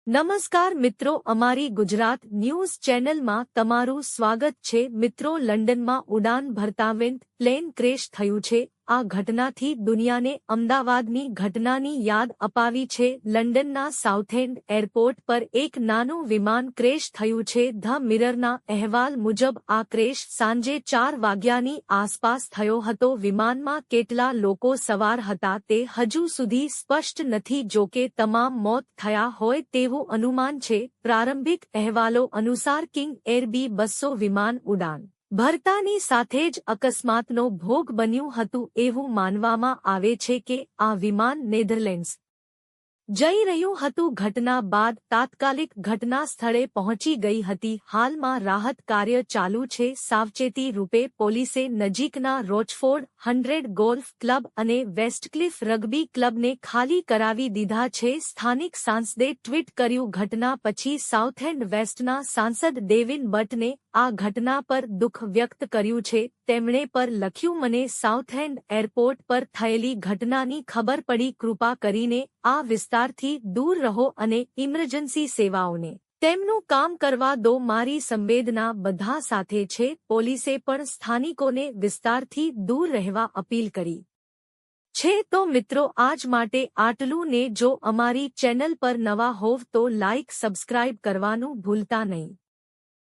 નમસ્કાર મિત્રો, અમારી ગુજરાત ન્યૂઝ ચેનલમાં તમારું સ્વાગત છે। મિત્રો, લંડનમાં ઉડાન ભરતા પ્લેન ક્રેશ થયું છે। આ ઘટનાથી દુનિયાને અમદાવાદની ઘટનાની યાદ અપાવી છે। લંડનના સાઉથએન્ડ એરપોર્ટ પર એક નાનું વિમાન ક્રેશ થયું છે। ધ મિરરના અહેવાલ મુજબ આ ક્રેશ સાંજે 4 વાગ્યાની આસપાસ થયો હતો। વિમાનમાં કેટલા લોકો સવાર હતા તે હજુ સુધી સ્પષ્ટ નથી, જોકે તમામ મોત થયા હોય તેવું અનુમાન છે। પ્રારંભિક અહેવાલો અનુસાર કિંગ એર B-200 વિમાન ઉડાન ભરતાની સાથે જ અકસ્માતનો ભોગ બન્યું હતું એવું માનવામાં આવે છે કે આ વિમાન નેધરલેન્ડ્સ જઈ રહ્યું હતું। ઘટના બાદ તાત્કાલિક ઘટના સ્થળે પહોંચી ગઈ હતી। હાલમાં રાહત કાર્ય ચાલુ છે। સાવચેતી રૂપે પોલીસે નજીકના રોચફોર્ડ 100 ગોલ્ફ ક્લબ અને વેસ્ટક્લિફ રગ્બી ક્લબને ખાલી કરાવી દીધા છે। સ્થાનિક સાંસદે ટ્વીટ કર્યું। ઘટના પછી સાઉથએન્ડ વેસ્ટના સાંસદ ડેવિન બટને આ ઘટના પર દુઃખ વ્યક્ત કર્યું છે। તેમણે પર લખ્યું, મને સાઉથએન્ડ એરપોર્ટ પર થયેલી ઘટનાની ખબર પડી। કૃપા કરીને આ વિસ્તારથી દૂર રહો અને ઇમરજન્સી સેવાઓને તેમનું કામ કરવા દો। મારી સંવેદના બધા સાથે છે। પોલીસે પણ સ્થાનિકોને વિસ્તારથી દૂર રહેવા અપીલ કરી છે। તો મિત્રો, આજ માટે આટલું ને। જો અમારી ચેનલ પર નવા હોવ તો લાઇક સબસ્ક્રાઇબ કરવાનું ભૂલતા નહીં।